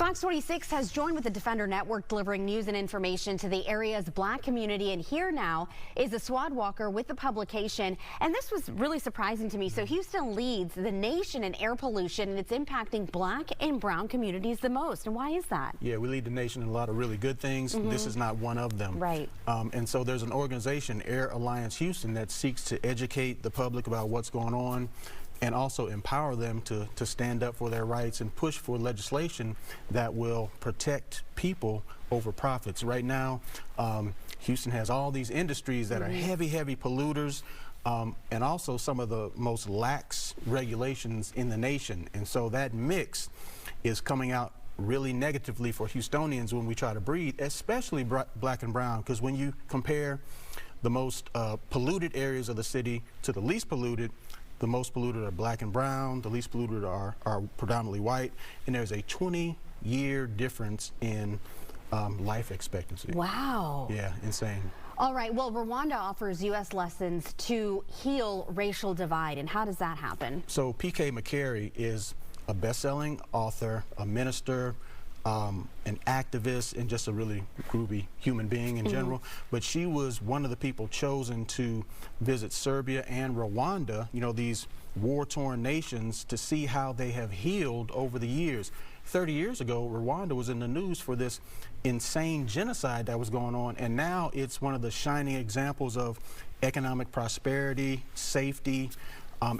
Fox 26 has joined with the Defender Network, delivering news and information to the area's black community. And here now is a SWAT walker with the publication. And this was really surprising to me. So Houston leads the nation in air pollution, and it's impacting black and brown communities the most. And why is that? Yeah, we lead the nation in a lot of really good things. This is not one of them. Right. And so there's an organization, Air Alliance Houston, that seeks to educate the public about what's going on and also empower them to stand up for their rights and push for legislation that will protect people over profits. Right now, Houston has all these industries that are heavy polluters, and also some of the most lax regulations in the nation. And so that mix is coming out really negatively for Houstonians when we try to breathe, especially black and brown, because when you compare the most polluted areas of the city to the least polluted, the most polluted are black and brown, the least polluted are predominantly white, and there's a 20-year difference in life expectancy. Wow. Yeah, insane. All right, well, Rwanda offers U.S. lessons to heal racial divide, and how does that happen? So McCary is a best-selling author, a minister, an activist, and just a really groovy human being in general. But she was one of the people chosen to visit Serbia and Rwanda, you know, these war-torn nations, to see how they have healed over the years. 30 years ago, Rwanda was in the news for this insane genocide that was going on, and now it's one of the shining examples of economic prosperity, safety,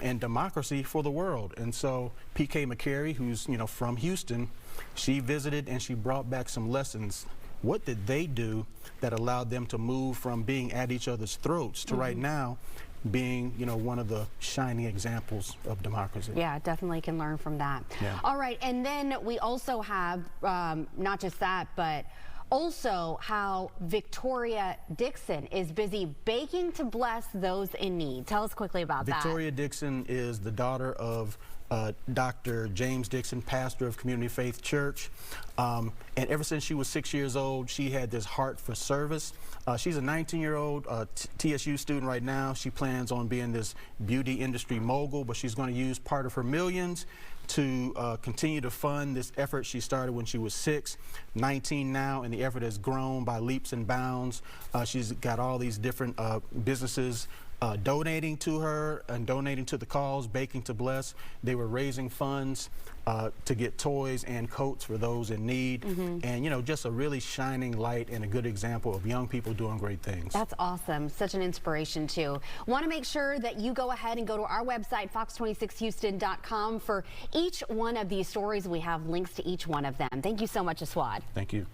and democracy for the world. And so McCary, who's from Houston, she visited and she brought back some lessons. What did they do that allowed them to move from being at each other's throats to right now being one of the shining examples of democracy? Yeah, definitely can learn from that. Yeah. All right, and then we also have not just that, but also how Victoria Dixon is busy baking to bless those in need. Tell us quickly about that. Victoria Dixon is the daughter of Dr. James Dixon, pastor of Community Faith Church. And ever since she was 6 years old, she had this heart for service. She's a 19-year-old TSU student right now. She plans on being this beauty industry mogul, but she's going to use part of her millions to continue to fund this effort she started when she was 19 now, and the effort has grown by leaps and bounds. She's got all these different businesses donating to her and donating to the cause, Baking to Bless. They were raising funds to get toys and coats for those in need. And just a really shining light and a good example of young people doing great things. That's awesome. Such an inspiration too. Want to make sure that you go ahead and go to our website, fox26houston.com, for each one of these stories. We have links to each one of them. Thank you so much, Aswad. Thank you.